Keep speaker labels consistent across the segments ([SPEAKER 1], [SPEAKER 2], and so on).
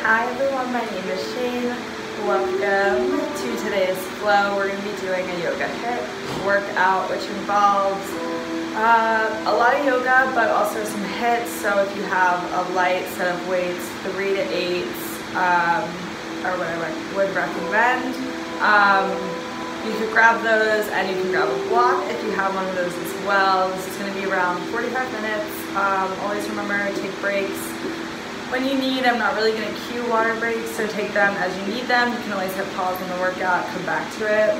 [SPEAKER 1] Hi everyone, my name is Shayne. Welcome to today's flow. We're going to be doing a YogaHIIT workout, which involves a lot of yoga, but also some hits. So if you have a light set of weights, 3 to 8, or what I would recommend, you could grab those, and you can grab a block if you have one of those as well. This is going to be around 45 minutes. Always remember to take breaks when you need. I'm not really going to cue water breaks, so take them as you need them. You can always hit pause on the workout, come back to it.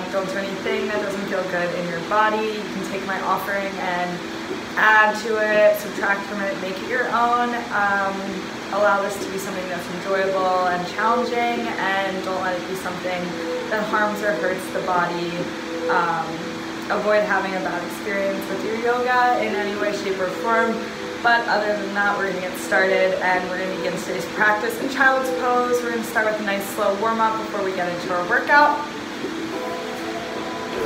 [SPEAKER 1] Don't do anything that doesn't feel good in your body. You can take my offering and add to it, subtract from it, make it your own. Allow this to be something that's enjoyable and challenging, and don't let it be something that harms or hurts the body. Avoid having a bad experience with your yoga in any way, shape, or form. But other than that, we're going to get started, and we're going to begin today's practice in child's pose. We're going to start with a nice slow warm-up before we get into our workout.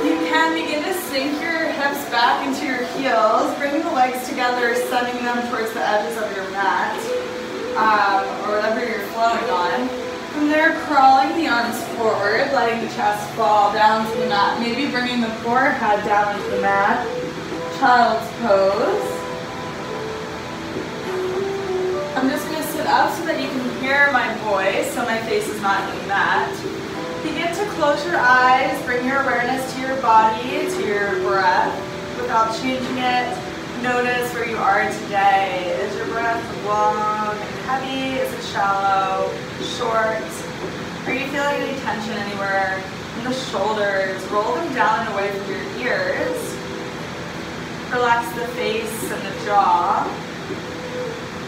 [SPEAKER 1] You can begin to sink your hips back into your heels, bringing the legs together, sending them towards the edges of your mat, or whatever you're flowing on. From there, crawling the arms forward, letting the chest fall down to the mat, maybe bringing the forehead down into the mat. Child's pose. I'm just going to sit up so that you can hear my voice, so my face is not in the mat. Begin to close your eyes, bring your awareness to your body, to your breath, without changing it. Notice where you are today. Is your breath long and heavy? Is it shallow, short? Are you feeling any tension anywhere in the shoulders? Roll them down and away from your ears. Relax the face and the jaw.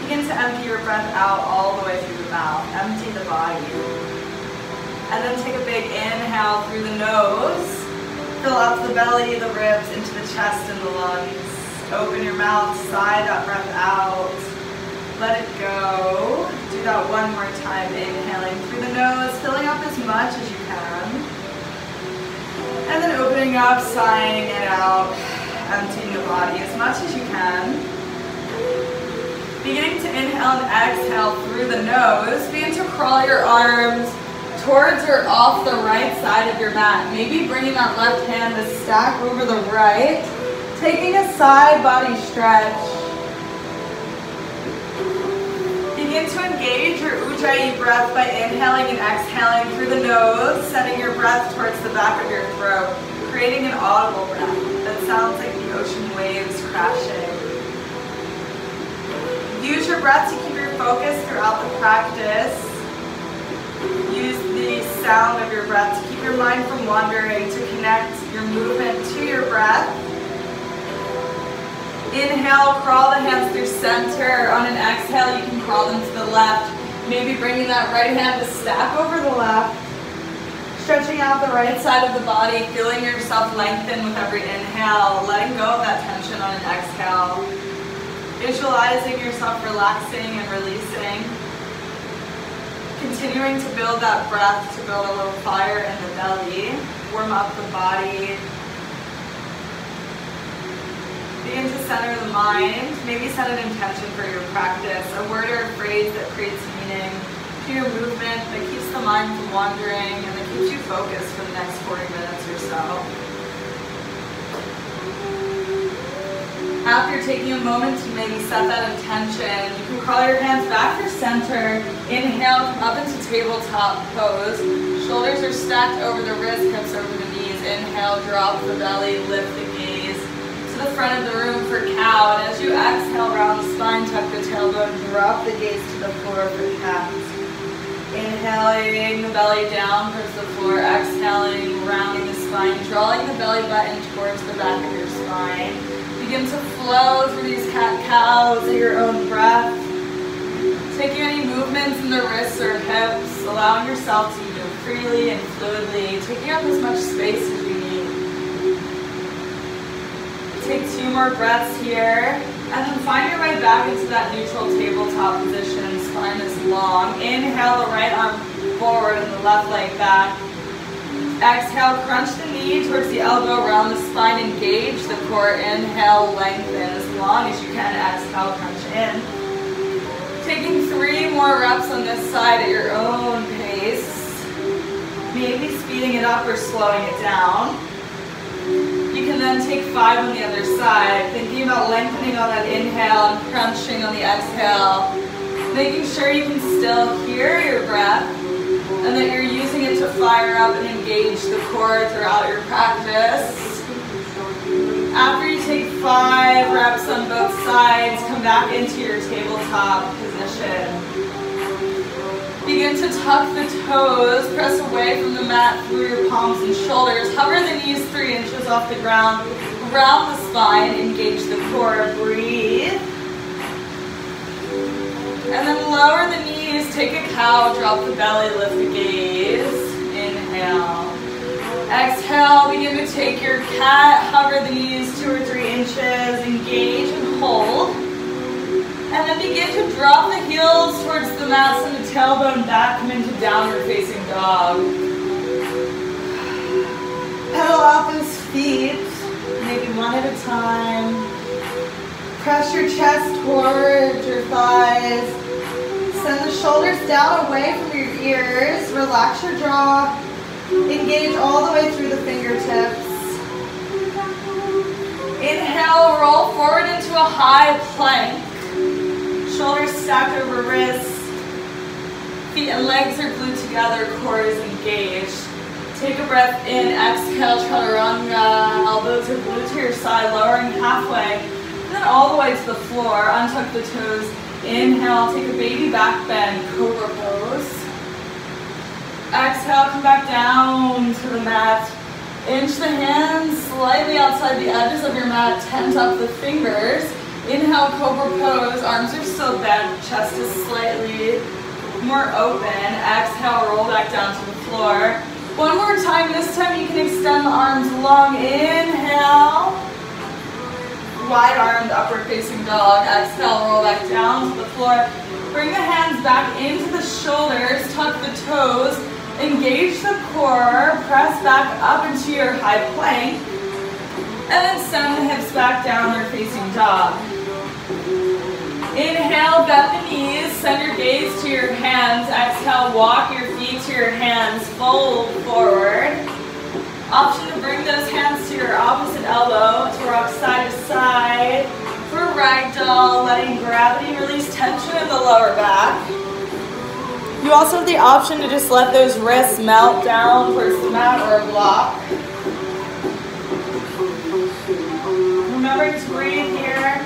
[SPEAKER 1] Begin to empty your breath out all the way through the mouth. Empty the body. And then take a big inhale through the nose. Fill up the belly, the ribs, into the chest and the lungs. Open your mouth, sigh that breath out. Let it go. Do that one more time. Inhaling through the nose, filling up as much as you can. And then opening up, sighing it out. Emptying the body as much as you can. Beginning to inhale and exhale through the nose. Begin to crawl your arms towards or off the right side of your mat. Maybe bringing that left hand to stack over the right. Taking a side body stretch. Begin to engage your Ujjayi breath by inhaling and exhaling through the nose, sending your breath towards the back of your throat, creating an audible breath that sounds like the ocean waves crashing. Use your breath to keep your focus throughout the practice. Use the sound of your breath to keep your mind from wandering, to connect your movement to your breath. Inhale, crawl the hands through center. On an exhale, you can crawl them to the left. Maybe bringing that right hand to stack over the left. Stretching out the right side of the body, feeling yourself lengthen with every inhale. Letting go of that tension on an exhale. Visualizing yourself relaxing and releasing. Continuing to build that breath, to build a little fire in the belly. Warm up the body. Begin to center the mind. Maybe set an intention for your practice. A word or a phrase that creates meaning to your movement, that keeps the mind from wandering, and that keeps you focused for the next 40 minutes or so. After taking a moment to maybe set that intention, you can crawl your hands back to center. Inhale, come up into tabletop pose. Shoulders are stacked over the wrists, hips over the knees. Inhale, drop the belly, lift the gaze to the front of the room for cow. And as you exhale, round the spine, tuck the tailbone, drop the gaze to the floor for cat. Inhaling the belly down towards the floor. Exhaling, rounding the spine, drawing the belly button towards the back of your spine. Begin to flow through these cat-cows at your own breath. Taking any movements in the wrists or hips, allowing yourself to move freely and fluidly, taking up as much space as you need. Take 2 more breaths here, and then find your way back into that neutral tabletop position. Spine is long. Inhale the right arm forward and the left leg back. Exhale, crunch the knee towards the elbow, round the spine, engage the core. Inhale, lengthen as long as you can. Exhale, crunch in. Taking 3 more reps on this side at your own pace. Maybe speeding it up or slowing it down. You can then take 5 on the other side, thinking about lengthening on that inhale and crunching on the exhale. Making sure you can still hear your breath and that you're using it to fire up and engage the core throughout your practice. After you take 5 reps on both sides, come back into your tabletop position. Begin to tuck the toes, press away from the mat through your palms and shoulders. Hover the knees 3 inches off the ground. Round the spine, engage the core, breathe. And then lower the knees, take a cow, drop the belly, lift the gaze. Inhale. Exhale, begin to take your cat, hover the knees 2 or 3 inches, engage and hold. And then begin to drop the heels towards the mat, send the tailbone back, come into downward facing dog. Pedal out those feet, maybe one at a time. Press your chest towards your thighs. Send the shoulders down away from your ears. Relax your jaw. Engage all the way through the fingertips. Inhale, roll forward into a high plank. Shoulders stacked over wrists. Feet and legs are glued together, core is engaged. Take a breath in, exhale, chaturanga. Elbows are glued to your side, lowering halfway. And then all the way to the floor, untuck the toes. Inhale, take a baby back bend, cobra pose. Exhale, come back down to the mat. Inch the hands slightly outside the edges of your mat, tent up the fingers. Inhale, cobra pose, arms are still bent, chest is slightly more open. Exhale, roll back down to the floor. One more time, this time you can extend the arms long. Inhale. Wide armed upward facing dog. Exhale, roll back down to the floor. Bring the hands back into the shoulders, tuck the toes, engage the core, press back up into your high plank, and then send the hips back downward facing dog. Inhale, bend the knees, send your gaze to your hands. Exhale, walk your feet to your hands, fold forward. Option to bring those hands to your opposite elbow to rock side to side. For ragdoll, letting gravity release tension in the lower back. You also have the option to just let those wrists melt down towards the mat or a block. Remember to breathe here.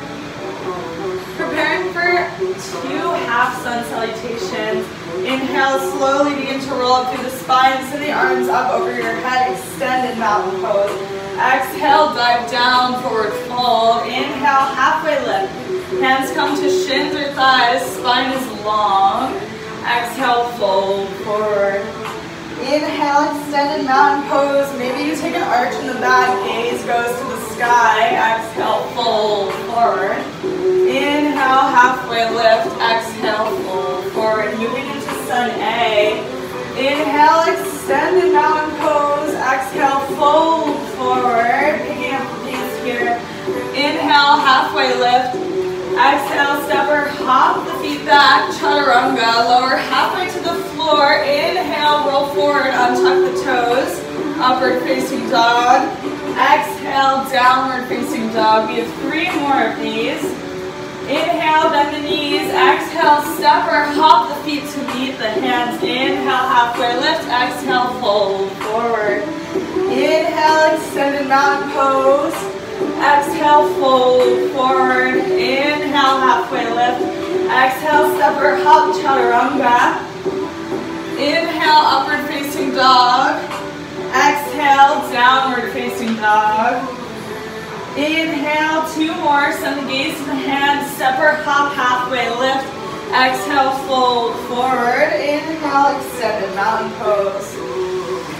[SPEAKER 1] Preparing for 2 half sun salutations. Inhale, slowly begin to roll up through the spine. Send the arms up over your head, extended mountain pose. Exhale, dive down, forward fold. Inhale, halfway lift. Hands come to shins or thighs, spine is long. Exhale, fold forward. Inhale, extended mountain pose. Maybe you take an arch in the back, gaze goes to the sky. Exhale, fold forward. Inhale, halfway lift. Exhale, fold forward. Moving into sun A. Inhale, extended mountain pose. Exhale, fold forward. Picking up the pace here. Inhale, halfway lift. Exhale, stepper, hop the feet back, chaturanga, lower halfway to the floor. Inhale, roll forward, untuck the toes, upward facing dog. Exhale, downward facing dog. We have 3 more of these. Inhale, bend the knees. Exhale, stepper, hop the feet to meet the hands. Inhale, halfway lift. Exhale, fold forward. Inhale, extended mountain pose. Exhale, fold forward. Inhale, halfway lift. Exhale, stepper, hop, chaturanga. Inhale, upward facing dog. Exhale, downward facing dog. Inhale, 2 more. Send the gaze to the hands. Stepper, hop, halfway lift. Exhale, fold forward. Inhale, extended mountain pose.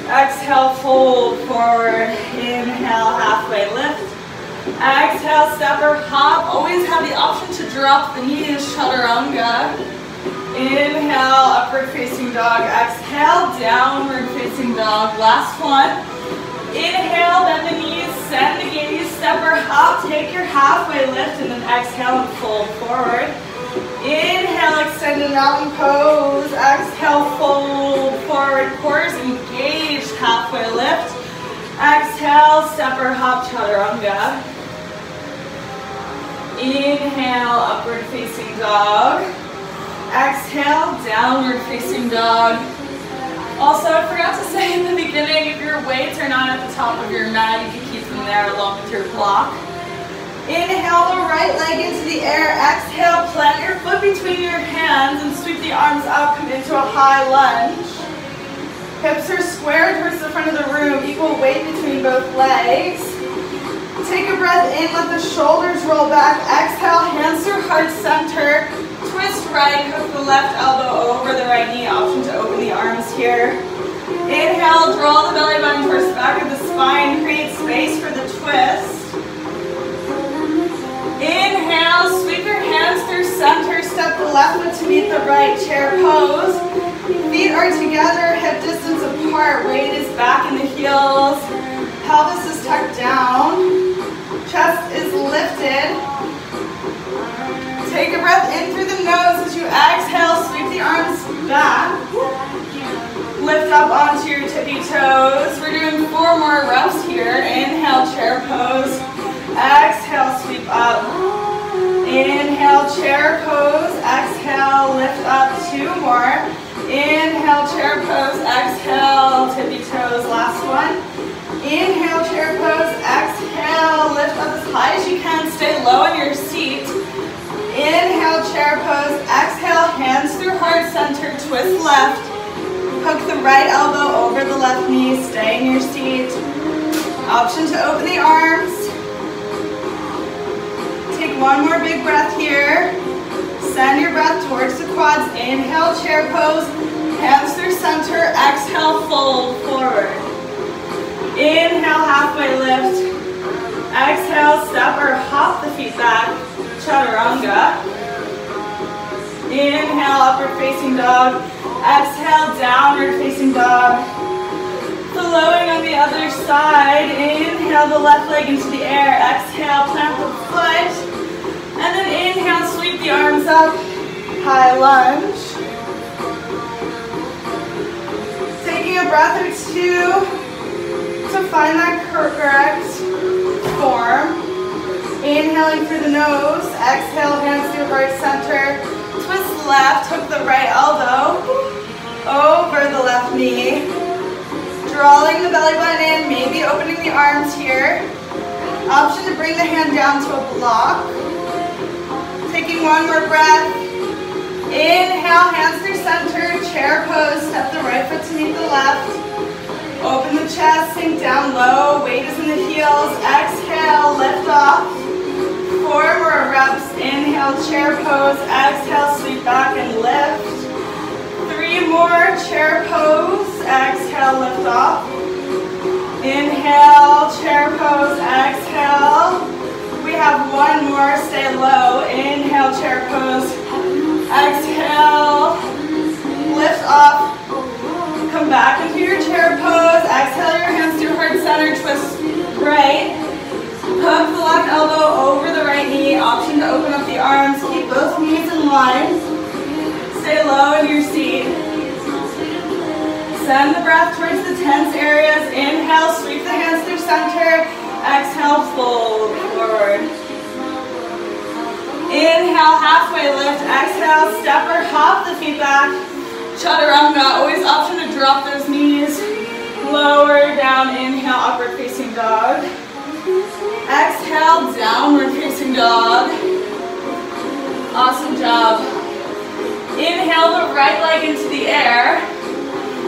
[SPEAKER 1] Exhale, fold forward. Inhale, halfway lift. Exhale, stepper, hop. Always have the option to drop the knees, chaturanga. Inhale, upward facing dog. Exhale, downward facing dog. Last one. Inhale, bend the knees, send the gaze, stepper, hop. Take your halfway lift and then exhale and fold forward. Inhale, extended mountain pose. Exhale, fold forward, core engaged, halfway lift. Exhale, step or hop, chaturanga. Inhale, upward facing dog. Exhale, downward facing dog. Also, I forgot to say in the beginning, if your weights are not at the top of your mat, you can keep them there along with your block. Inhale the right leg into the air. Exhale, plant your foot between your hands and sweep the arms out, come into a high lunge. Hips are square towards the front of the room, equal weight between both legs. Take a breath in, let the shoulders roll back. Exhale, hands through heart center. Twist right, hook the left elbow over the right knee. Option to open the arms here. Inhale, draw the belly button towards the back of the spine. Create space for the twist. Inhale, sweep your hands through center. Step the left foot to meet the right, chair pose. Feet are together, hip distance apart. Weight is back in the heels. Pelvis is tucked down. Chest is lifted. Take a breath in through the nose as you exhale. Sweep the arms back. Lift up onto your tippy toes. We're doing 4 more reps here. Inhale, chair pose. Exhale, sweep up. Inhale, chair pose. Exhale, lift up. 2 more. Inhale, chair pose. Exhale, tippy toes. Last one. Inhale, chair pose. Exhale, lift up as high as you can. Stay low in your seat. Inhale, chair pose. Exhale, hands through heart center. Twist left. Hook the right elbow over the left knee. Stay in your seat. Option to open the arms. Take 1 more big breath here. Send your breath towards the quads. Inhale, chair pose. Hands through center. Exhale, fold forward. Inhale, halfway lift. Exhale, step or hop the feet back. Chaturanga. Inhale, upward facing dog. Exhale, downward facing dog. Flowing on the other side. Inhale the left leg into the air. Exhale, plant the foot. And then inhale, sweep the arms up. High lunge. Taking a breath or 2 to find that correct form. Inhaling through the nose. Exhale, hands through heart center. Twist left, hook the right elbow over the left knee. Drawing the belly button in, maybe opening the arms here. Option to bring the hand down to a block. Taking 1 more breath. Inhale, hands through center, chair pose. Step the right foot to meet the left. Open the chest, sink down low. Weight is in the heels. Exhale, lift off. 4 more reps. Inhale, chair pose. Exhale, sweep back and lift. 3 more, chair pose. Exhale, lift off. Inhale, chair pose. Exhale. We have 1 more, stay low. Inhale, chair pose. Exhale, lift off. Come back into your chair pose. Exhale your hands through heart center. Twist right. Hook the left elbow over the right knee. Option to open up the arms. Keep both knees in line. Stay low in your seat. Send the breath towards the tense areas. Inhale, sweep the hands through center. Exhale, fold forward. Inhale, halfway lift. Exhale, step or hop the feet back. Chaturanga, always option to drop those knees. Lower down, inhale, upward facing dog. Exhale, downward facing dog. Awesome job. Inhale the right leg into the air.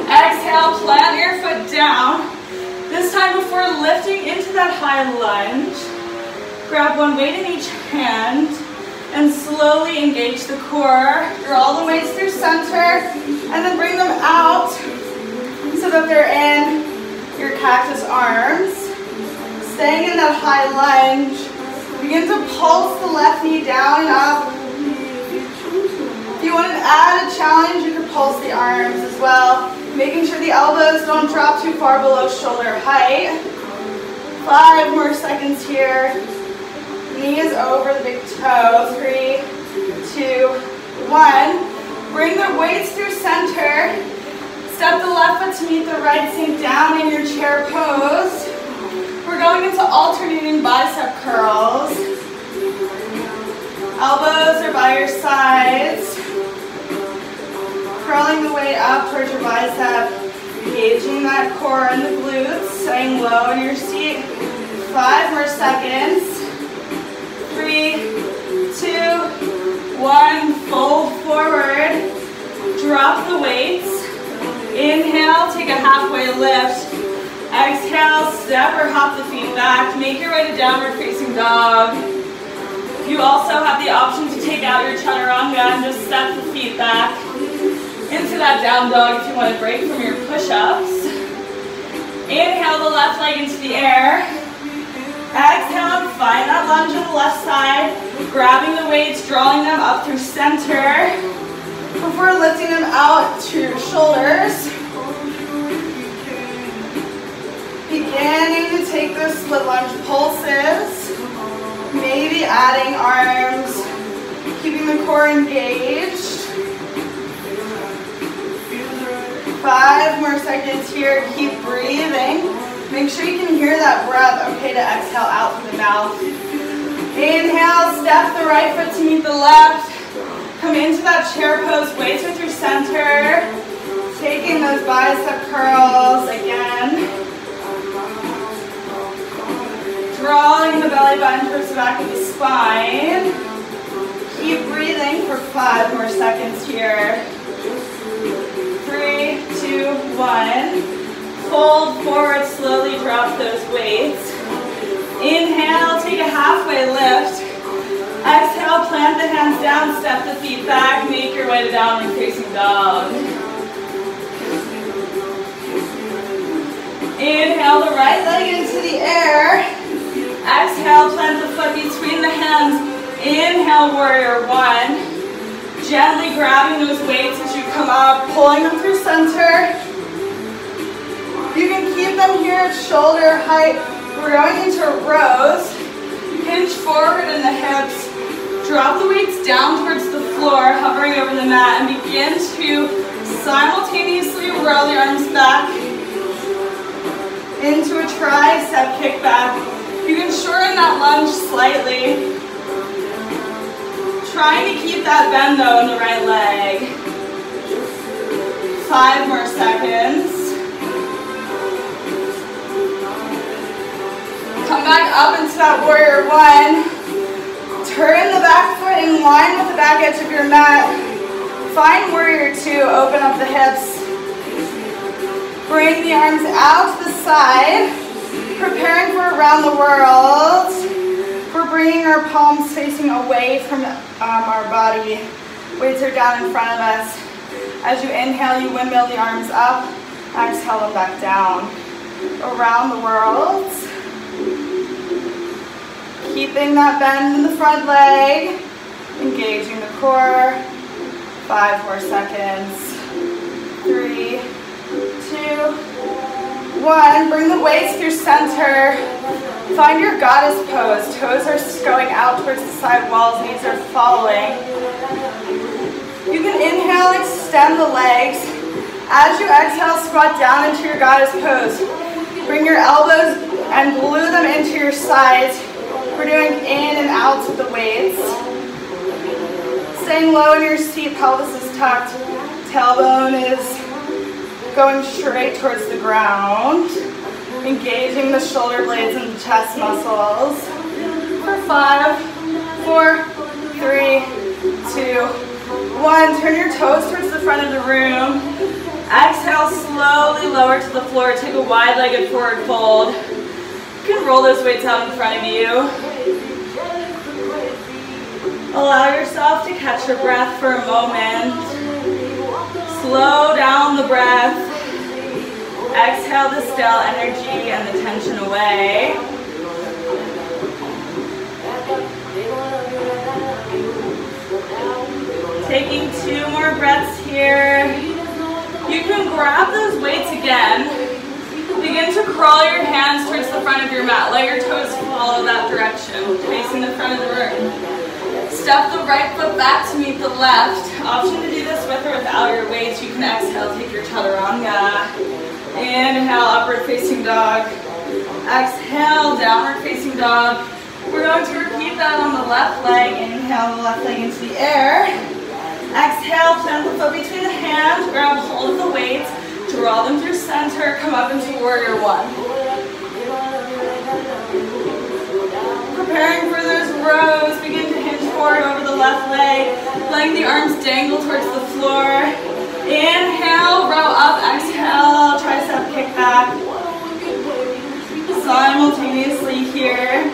[SPEAKER 1] Exhale, plant your foot down. This time before lifting into that high lunge, grab 1 weight in each hand and slowly engage the core. Draw the weights through center and then bring them out so that they're in your cactus arms. Staying in that high lunge, begin to pulse the left knee down and up. If you want to add a challenge, you could pulse the arms as well, making sure the elbows don't drop too far below shoulder height. 5 more seconds here. Knees over the big toe. 3, 2, 1. Bring the weights through center. Step the left foot to meet the right, sink down in your chair pose. We're going into alternating bicep curls. Elbows are by your sides. Curling the weight up towards your bicep. Engaging that core and the glutes. Staying low in your seat. 5 more seconds. 3, 2, 1. Fold forward. Drop the weights. Inhale, take a halfway lift. Exhale, step or hop the feet back. Make your way to downward facing dog. You also have the option to take out your chaturanga and just step the feet back into that down dog if you want to break from your push-ups. Inhale the left leg into the air. Exhale, find that lunge on the left side. Grabbing the weights, drawing them up through center. Before lifting them out to your shoulders. Beginning to take those split lunge pulses. Maybe adding arms, keeping the core engaged. 5 more seconds here, keep breathing. Make sure you can hear that breath, okay, to exhale out through the mouth. Inhale, step the right foot to meet the left. Come into that chair pose, weights are through center. Taking those bicep curls again. Drawing the belly button towards the back of the spine. Keep breathing for 5 more seconds here. 3, 2, 1. Fold forward, slowly drop those weights. Inhale, take a halfway lift. Exhale, plant the hands down, step the feet back, make your way to downward facing dog. Inhale the right leg into the air. Exhale, plant the foot between the hands. Inhale, warrior 1. Gently grabbing those weights as you come up, pulling them through center. You can keep them here at shoulder height. We're going into rows. Hinge forward in the hips. Drop the weights down towards the floor, hovering over the mat, and begin to simultaneously roll the arms back into a tricep kickback. You can shorten that lunge slightly. Trying to keep that bend though in the right leg. 5 more seconds. Come back up into that warrior 1. Turn the back foot in line with the back edge of your mat. Find warrior 2, open up the hips. Bring the arms out to the side. Preparing for around the world. We're bringing our palms facing away from our body. Weights are down in front of us. As you inhale, you windmill the arms up. Exhale them back down. Around the world. Keeping that bend in the front leg. Engaging the core. 5 more seconds. 3, 2, 1. Bring the weights through center. Find your goddess pose. Toes are going out towards the side walls. Knees are following. You can inhale, extend the legs. As you exhale, squat down into your goddess pose. Bring your elbows and glue them into your sides. We're doing in and outs with the weights. Staying low in your seat, pelvis is tucked. Tailbone is going straight towards the ground. Engaging the shoulder blades and the chest muscles. For 5, 4, 3, 2, 1. Turn your toes towards the front of the room. Exhale, slowly lower to the floor. Take a wide-legged forward fold. You can roll those weights out in front of you. Allow yourself to catch your breath for a moment. Slow down the breath. Exhale, distill energy and the tension away. Taking 2 more breaths here. You can grab those weights again. Begin to crawl your hands towards the front of your mat. Let your toes follow that direction, facing the front of the room. Step the right foot back to meet the left. Option to do this with or without your weights. You can exhale, take your chaturanga. Inhale, upward facing dog. Exhale, downward facing dog. We're going to repeat that on the left leg. Inhale the left leg into the air. Exhale, plant the foot between the hands. Grab hold of the weights. Draw them through center. Come up into warrior one. Preparing for those rows. Begin to hinge forward over the left leg. Letting the arms dangle towards the floor. Inhale, row up. Exhale, tricep kick back. Simultaneously here.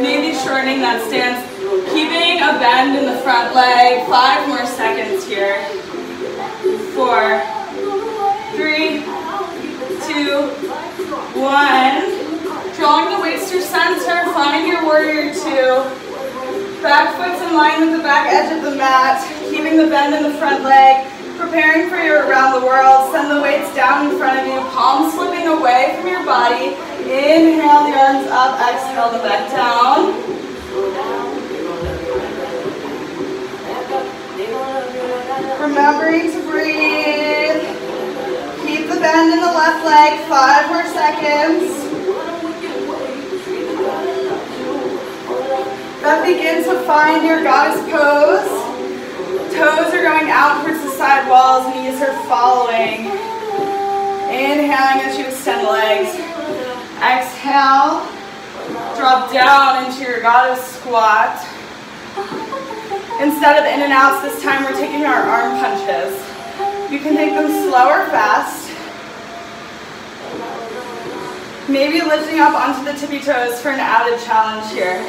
[SPEAKER 1] Maybe shortening that stance. Keeping a bend in the front leg. 5 more seconds here. 4, 3, 2, 1. Drawing the weights through center. Find your warrior two. Back foot's in line with the back edge of the mat. Keeping the bend in the front leg. Preparing for your around the world. Send the weights down in front of you. Palms slipping away from your body. Inhale the arms up. Exhale them back down. Remembering to breathe. Keep the bend in the left leg. 5 more seconds. Then begin to find your goddess pose. Toes are going out towards the side walls, knees are following. Inhaling as you extend legs. Exhale, drop down into your goddess squat. Instead of in and outs, this time we're taking our arm punches. You can take them slow or fast. Maybe lifting up onto the tippy toes for an added challenge here.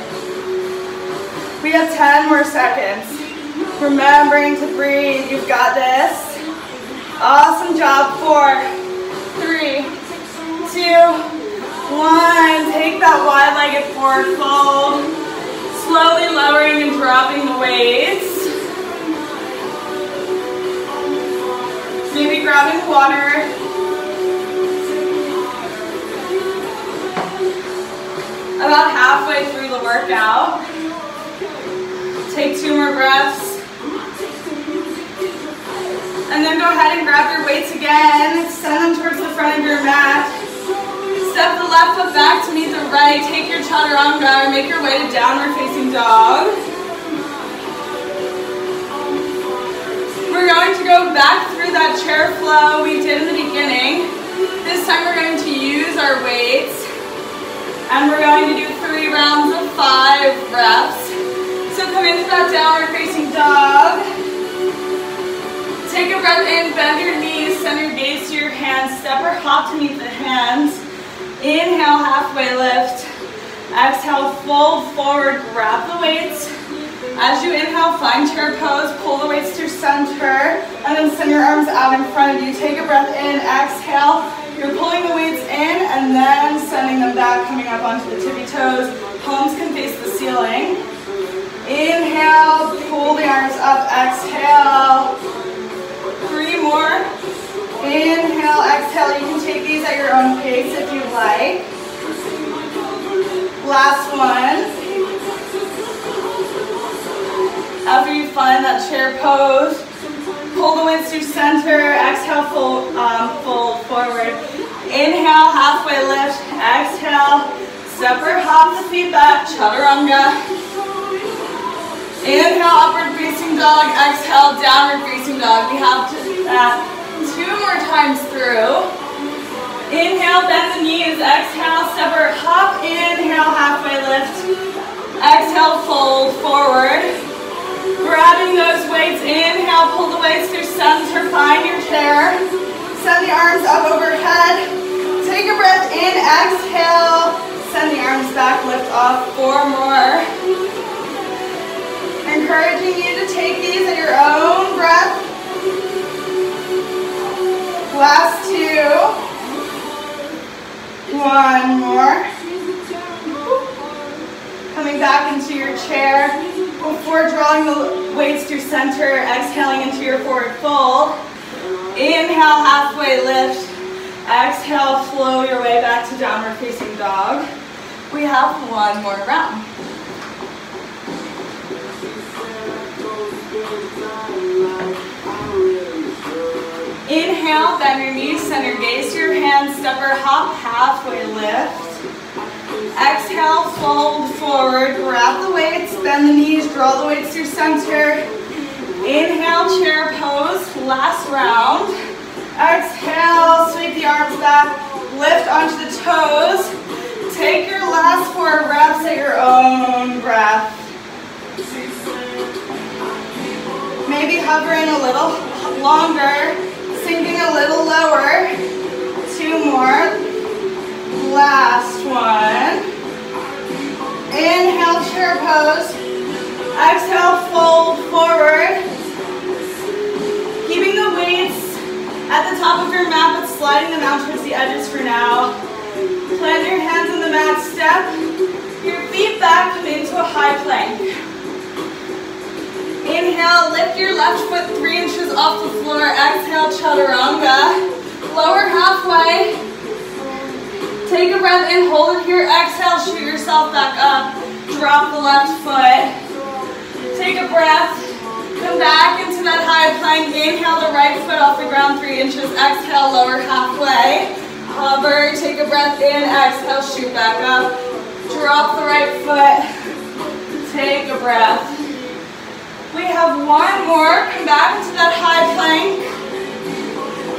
[SPEAKER 1] We have 10 more seconds. Remembering to breathe, you've got this. Awesome job. 4, 3, 2, 1. Take that wide-legged forward fold. Slowly lowering and dropping the weights. Maybe grabbing water. About halfway through the workout. Take 2 more breaths. And then go ahead and grab your weights again. Send them towards the front of your mat. Step the left foot back to meet the right. Take your chaturanga or make your way to downward facing dog. We're going to go back through that chair flow we did in the beginning. This time we're going to use our weights. And we're going to do 3 rounds of 5 reps. So come into that downward facing dog. Take a breath in, bend your knees, send your gaze to your hands, step or hop to meet the hands. Inhale, halfway lift. Exhale, fold forward, grab the weights. As you inhale, find chair pose, pull the weights through center, and then send your arms out in front of you. Take a breath in, exhale. You're pulling the weights in and then sending them back, coming up onto the tippy toes. Palms can face the ceiling. Inhale, pull the arms up, exhale. 3 more. Inhale, exhale. You can take these at your own pace if you like. Last one. After you find that chair pose, pull the weights through center. Exhale, fold forward. Inhale, halfway lift. Exhale, step or hop the feet back. Chaturanga. Inhale, upward facing dog. Exhale, downward facing dog. We have to do that 2 more times through. Inhale, bend the knees. Exhale, step or hop. Inhale, halfway lift. Exhale, fold forward. Grabbing those weights. Inhale, pull the weights through center. Find your chair. Send the arms up overhead. Take a breath in. Exhale. Send the arms back. Lift off. 4 more. Encouraging you to take these at your own breath. Last 2. 1 more. Coming back into your chair. Before drawing the weights through center, exhaling into your forward fold. Inhale, halfway lift. Exhale, flow your way back to downward facing dog. We have 1 more round. Inhale, bend your knees, center gaze to your hands, stepper hop, halfway lift. Exhale, fold forward, grab the weights, bend the knees, draw the weights to your center. Inhale, chair pose, last round. Exhale, sweep the arms back, lift onto the toes. Take your last 4 reps at your own breath. Maybe hovering a little longer, sinking a little lower. 2 more. Last one. Inhale, chair pose. Exhale, fold forward. Keeping the weights at the top of your mat, but sliding them out towards the edges for now. Plant your hands on the mat, step your feet back, come into a high plank. Inhale, lift your left foot 3 inches off the floor. Exhale, chaturanga. Lower halfway. Take a breath in, hold it here. Exhale, shoot yourself back up. Drop the left foot. Take a breath. Come back into that high plank. Inhale the right foot off the ground 3 inches. Exhale, lower halfway. Hover, take a breath in. Exhale, shoot back up. Drop the right foot. Take a breath. We have 1 more. Come back into that high plank.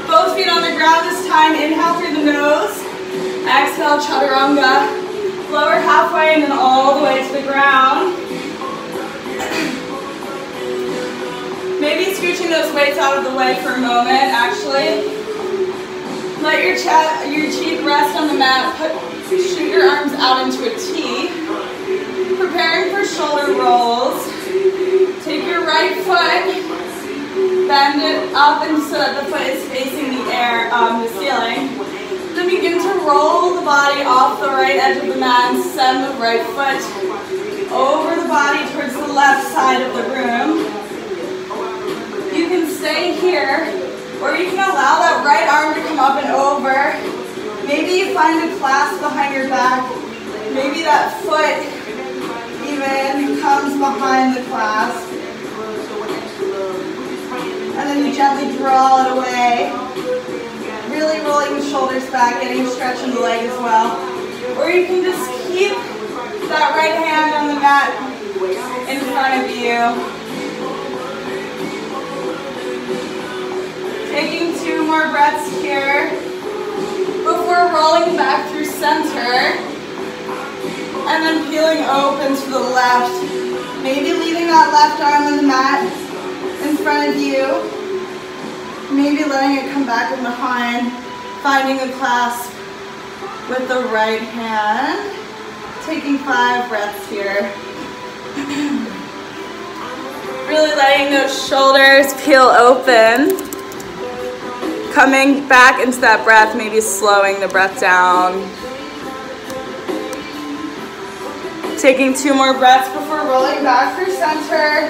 [SPEAKER 1] Both feet on the ground this time. Inhale through the nose. Exhale, chaturanga. Lower halfway and then all the way to the ground. Maybe scooching those weights out of the way for a moment, actually. Let your cheek rest on the mat. Shoot your arms out into a T. Preparing for shoulder rolls. Take your right foot, bend it up and so that the foot is facing the air, the ceiling. Then begin to roll the body off the right edge of the mat and send the right foot over the body towards the left side of the room. You can stay here, or you can allow that right arm to come up and over. Maybe you find a clasp behind your back. Maybe that foot even comes behind the clasp. And then you gently draw it away. Really rolling the shoulders back, getting a stretch in the leg as well. Or you can just keep that right hand on the mat in front of you. Taking 2 more breaths here before rolling back through center. And then peeling open to the left. Maybe leaving that left arm on the mat in front of you. Maybe letting it come back in behind. Finding a clasp with the right hand. Taking 5 breaths here. Really letting those shoulders peel open. Coming back into that breath, maybe slowing the breath down. Taking 2 more breaths before rolling back through center.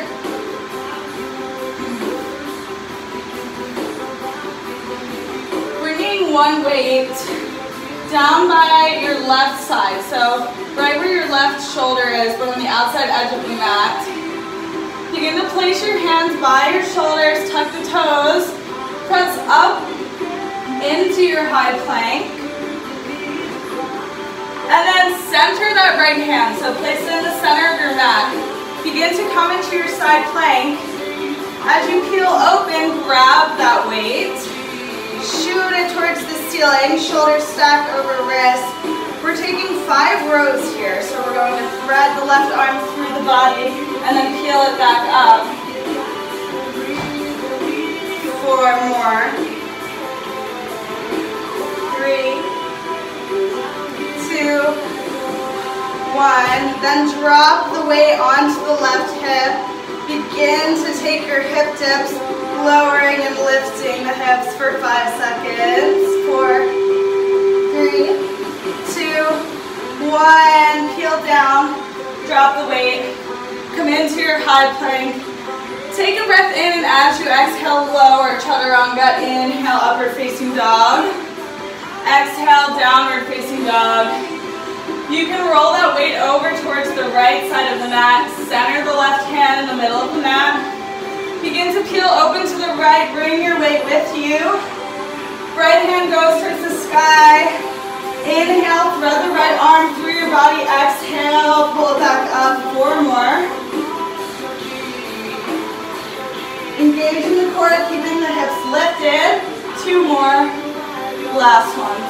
[SPEAKER 1] Bringing 1 weight down by your left side. So right where your left shoulder is, but on the outside edge of the mat. Begin to place your hands by your shoulders, tuck the toes, press up into your high plank. And then center that right hand, so place it in the center of your mat. Begin to come into your side plank. As you peel open, grab that weight. Shoot it towards the ceiling, shoulders stacked over wrists. We're taking 5 rows here, so we're going to thread the left arm through the body and then peel it back up. 4 more. 3, 2, 1. Then drop the weight onto the left hip. Begin to take your hip dips, lowering and lifting the hips for 5 seconds. 4, 3, 2, 1. Peel down. Drop the weight. Come into your high plank. Take a breath in, and as you exhale, lower chaturanga. Inhale, upward facing dog. Exhale, downward facing dog. You can roll that weight over towards the right side of the mat. Center the left hand in the middle of the mat. Begin to peel open to the right. Bring your weight with you. Right hand goes towards the sky. Inhale, thread the right arm through your body. Exhale, pull it back up. 4 more. Engage in the core, keeping the hips lifted. 2 more. Last one.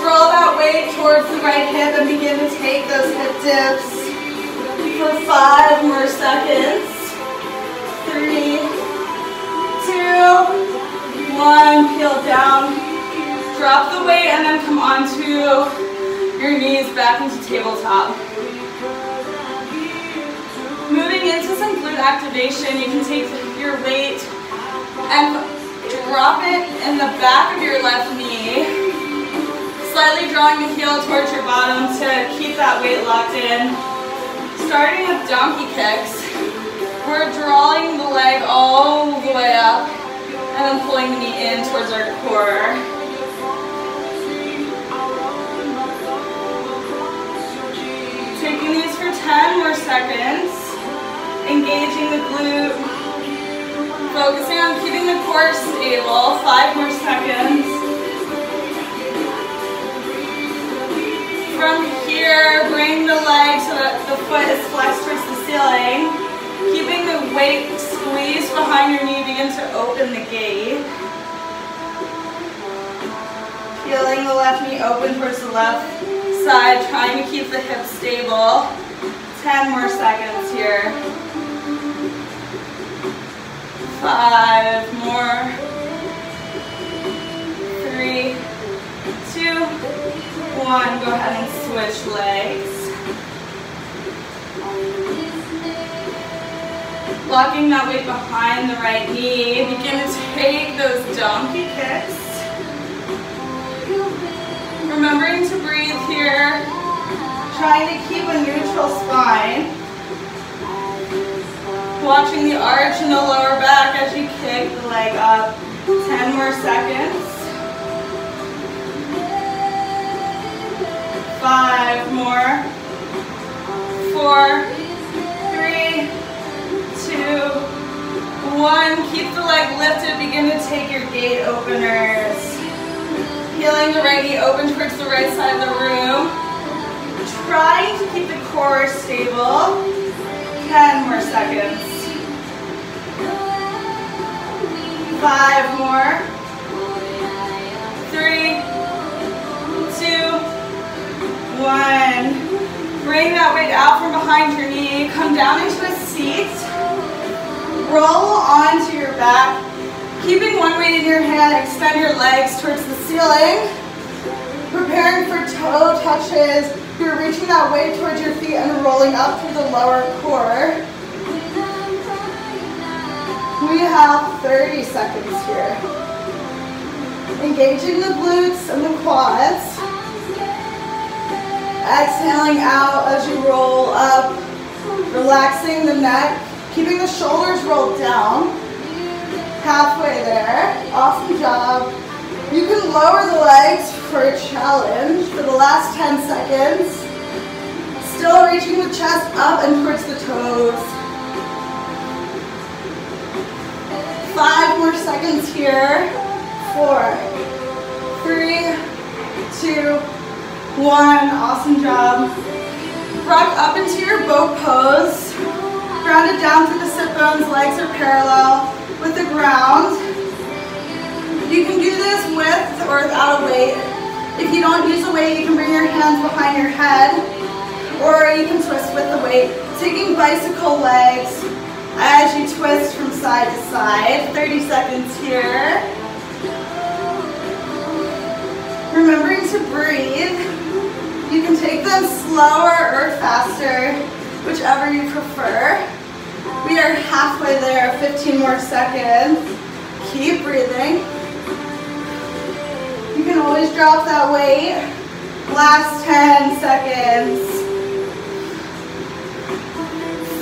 [SPEAKER 1] Draw that weight towards the right hip and begin to take those hip dips for 5 more seconds. 3, 2, 1. Peel down. Drop the weight and then come onto your knees back into tabletop. Moving into some glute activation, you can take your weight and drop it in the back of your left knee, slightly drawing the heel towards your bottom to keep that weight locked in. Starting with donkey kicks, we're drawing the leg all the way up and then pulling the knee in towards our core. Taking these for 10 more seconds, engaging the glute, focusing on keeping the core stable. 5 more seconds. From here, bring the leg so that the foot is flexed towards the ceiling. Keeping the weight squeezed behind your knee, begin to open the gate. Feeling the left knee open towards the left side, trying to keep the hips stable. 10 more seconds here. 5 more. 3, 2, 1. Go ahead and switch legs. Locking that weight behind the right knee. Begin to take those donkey kicks. Remembering to breathe here. Trying to keep a neutral spine. Watching the arch in the lower back as you kick the leg up. 10 more seconds. 5 more. 4, 3, 2, 1. Keep the leg lifted. Begin to take your gate openers. Peeling the right knee open towards the right side of the room. Trying to keep the core stable. 10 more seconds. 5 more. 3, 2, 1. Bring that weight out from behind your knee. Come down into a seat. Roll onto your back. Keeping one weight in your hand, extend your legs towards the ceiling. Preparing for toe touches. You're reaching that weight towards your feet and rolling up through the lower core. We have 30 seconds here. Engaging the glutes and the quads. Exhaling out as you roll up. Relaxing the neck. Keeping the shoulders rolled down. Halfway there. Awesome job. You can lower the legs for a challenge for the last 10 seconds. Still reaching the chest up and towards the toes. 5 more seconds here. 4, 3, 2, 1. Awesome job. Rock up into your boat pose. Grounded down through the sit bones. Legs are parallel with the ground. You can do this with or without a weight. If you don't use a weight, you can bring your hands behind your head, or you can twist with the weight. Taking bicycle legs as you twist from side to side. 30 seconds here. Remembering to breathe. You can take them slower or faster, whichever you prefer. We are halfway there, 15 more seconds. Keep breathing. You can always drop that weight. Last 10 seconds.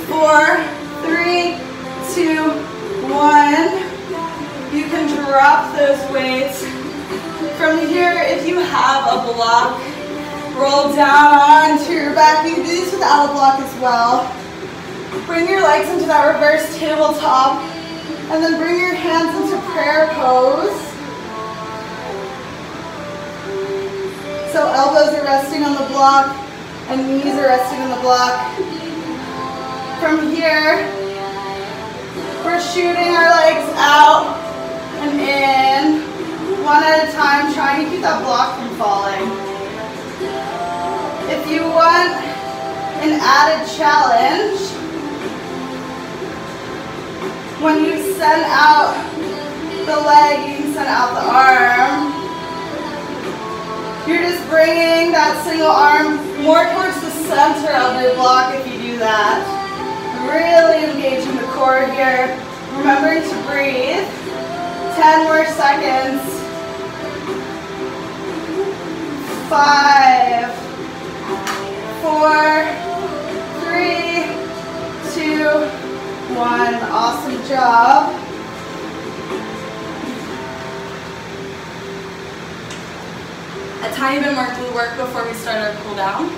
[SPEAKER 1] 4, 3, 2, 1. You can drop those weights. From here, if you have a block, roll down onto your back. You can do this without a block as well. Bring your legs into that reverse tabletop.
[SPEAKER 2] And then bring your hands into prayer pose. So elbows are resting on the block and knees are resting on the block. From here, we're shooting our legs out and in, one at a time, trying to keep that block from falling. If you want an added challenge, when you send out the leg, you can send out the arm. You're just bringing that single arm more towards the center of your block if you do that. Really engaging the core here. Remembering to breathe. 10 more seconds. 5, 4, 3, 2, 1. Awesome job. A tiny bit more glute work before we start our cool down.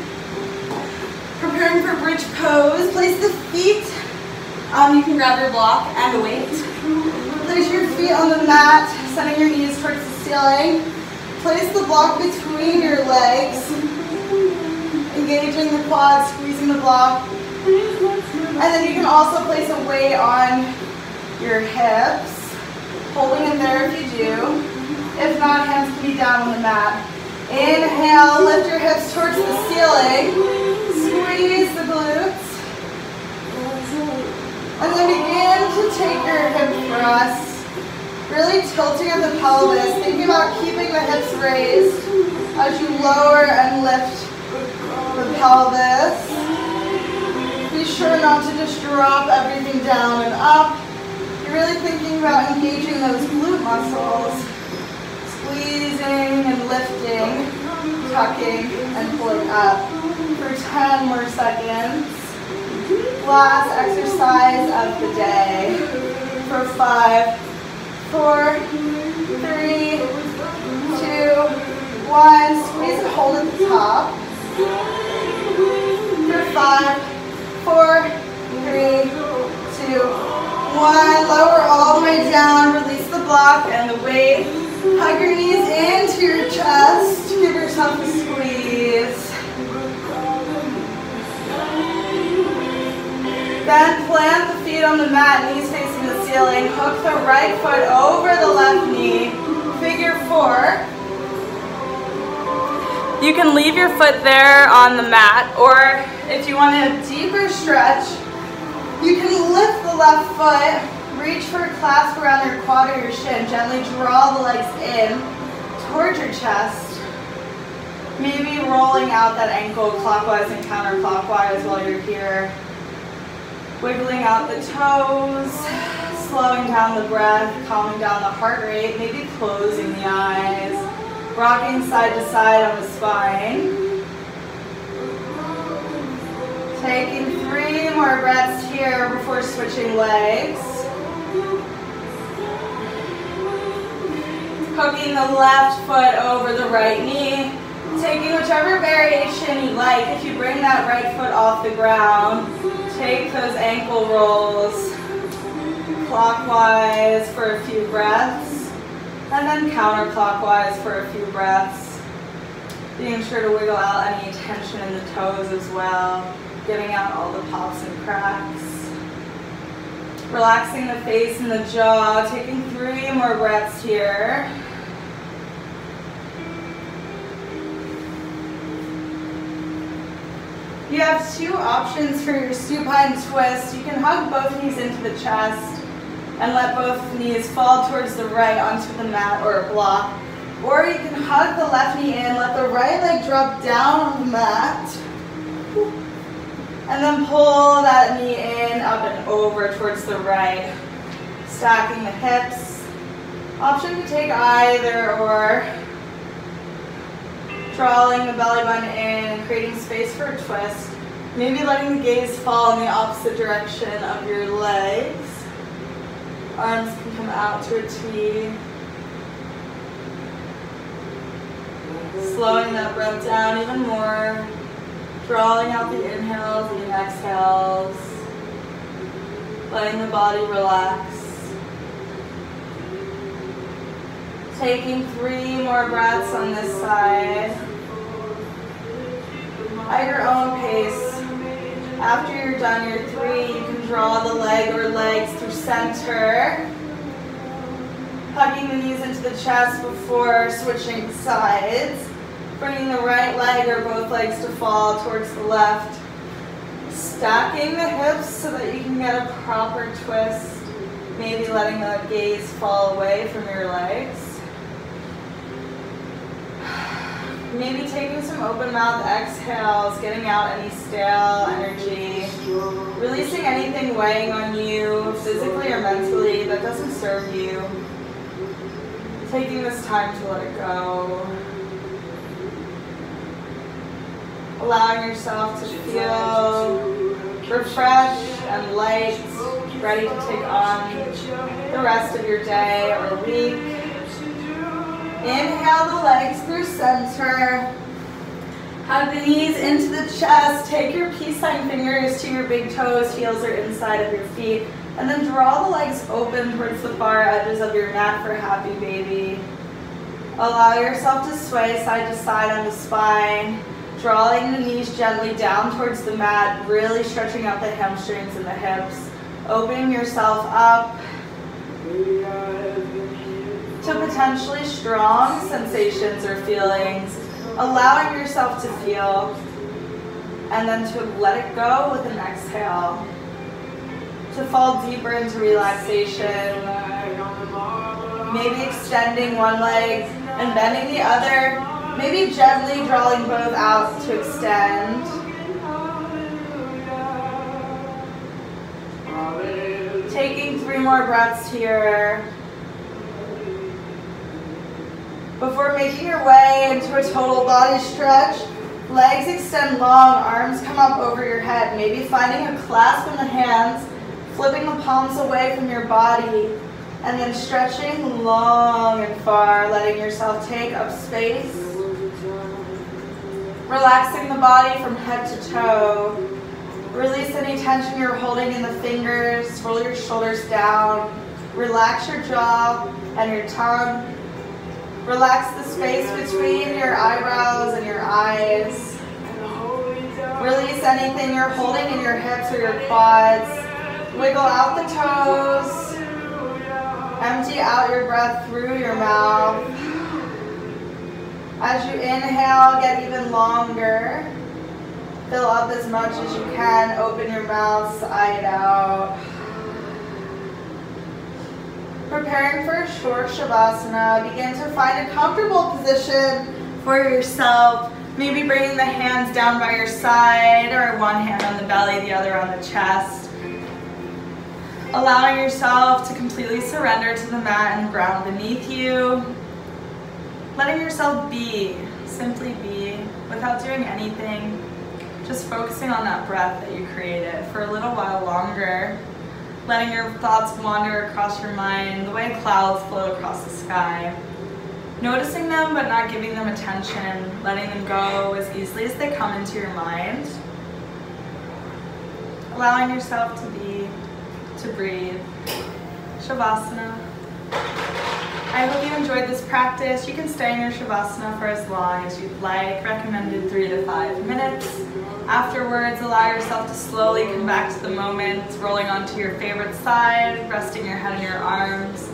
[SPEAKER 2] Preparing for bridge pose. Place the feet. You can grab your block and a weight. Place your feet on the mat, sending your knees towards the ceiling. Place the block between your legs, engaging the quads, squeezing the block. And then you can also place a weight on your hips, holding it there if you do. If not, hands can be down on the mat. Inhale, lift your hips towards the ceiling. Squeeze the glutes. And then begin to take your hip thrusts. Really tilting at the pelvis. Thinking about keeping the hips raised as you lower and lift the pelvis. Be sure not to just drop everything down and up. You're really thinking about engaging those glute muscles. Squeezing and lifting, tucking and pulling up for 10 more seconds. Last exercise of the day for 5, 4, 3, 2, 1. Squeeze and hold at the top. For 5, 4, 3, 2, 1. Lower all the way down. Release the block and the weight. Hug your knees into your chest. Give yourself a squeeze. Then plant the feet on the mat, knees facing the ceiling. Hook the right foot over the left knee. Figure 4. You can leave your foot there on the mat, or if you want a deeper stretch, you can lift the left foot. Reach for a clasp around your quad or your shin. Gently draw the legs in towards your chest. Maybe rolling out that ankle clockwise and counterclockwise while you're here. Wiggling out the toes, slowing down the breath, calming down the heart rate, maybe closing the eyes. Rocking side to side on the spine. Taking 3 more breaths here before switching legs. Hooking the left foot over the right knee. Taking whichever variation you like. If you bring that right foot off the ground, take those ankle rolls clockwise for a few breaths, and then counterclockwise for a few breaths. Being sure to wiggle out any tension in the toes as well, getting out all the pops and cracks. Relaxing the face and the jaw, taking 3 more breaths here. You have 2 options for your supine twist. You can hug both knees into the chest and let both knees fall towards the right onto the mat or a block. Or you can hug the left knee in, let the right leg drop down on the mat, and then pull that knee in, up and over towards the right. Stacking the hips. Option to take either or. Drawing the belly button in and creating space for a twist. Maybe letting the gaze fall in the opposite direction of your legs. Arms can come out to a T. Slowing that breath down even more. Drawing out the inhales and the exhales. Letting the body relax. Taking 3 more breaths on this side. At your own pace. After you're done your 3, you can draw the leg or legs through center. Hugging the knees into the chest before switching sides. Bringing the right leg or both legs to fall towards the left. Stacking the hips so that you can get a proper twist. Maybe letting the gaze fall away from your legs. Maybe taking some open mouth exhales, getting out any stale energy. Releasing anything weighing on you, physically or mentally, that doesn't serve you. Taking this time to let it go. Allowing yourself to feel refreshed and light, ready to take on the rest of your day or week. Inhale the legs through center. Hug the knees into the chest. Take your peace sign fingers to your big toes, heels are inside of your feet. And then draw the legs open towards the far edges of your mat for happy baby. Allow yourself to sway side to side on the spine. Drawing the knees gently down towards the mat, really stretching out the hamstrings and the hips. Opening yourself up to potentially strong sensations or feelings. Allowing yourself to feel, and then to let it go with an exhale. To fall deeper into relaxation. Maybe extending one leg and bending the other. Maybe gently drawing both out to extend. Taking 3 more breaths here. Before making your way into a total body stretch, legs extend long, arms come up over your head. Maybe finding a clasp in the hands, flipping the palms away from your body, and then stretching long and far, letting yourself take up space. Relaxing the body from head to toe. Release any tension you're holding in the fingers. Roll your shoulders down. Relax your jaw and your tongue. Relax the space between your eyebrows and your eyes. Release anything you're holding in your hips or your quads. Wiggle out the toes. Empty out your breath through your mouth. As you inhale, get even longer. Fill up as much as you can. Open your mouth, sigh it out. Preparing for a short Shavasana, begin to find a comfortable position for yourself. Maybe bringing the hands down by your side, or one hand on the belly, the other on the chest. Allowing yourself to completely surrender to the mat and ground beneath you. Letting yourself be, simply be, without doing anything. Just focusing on that breath that you created for a little while longer. Letting your thoughts wander across your mind the way clouds float across the sky. Noticing them but not giving them attention. Letting them go as easily as they come into your mind. Allowing yourself to be, to breathe. Shavasana. I hope you enjoyed this practice. You can stay in your Shavasana for as long as you'd like, recommended 3 to 5 minutes. Afterwards, allow yourself to slowly come back to the moment, rolling onto your favorite side, resting your head in your arms,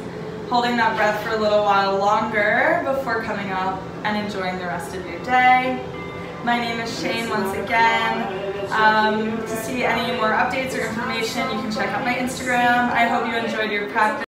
[SPEAKER 2] holding that breath for a little while longer before coming up and enjoying the rest of your day. My name is Shayne once again. To see any more updates or information, you can check out my Instagram. I hope you enjoyed your practice.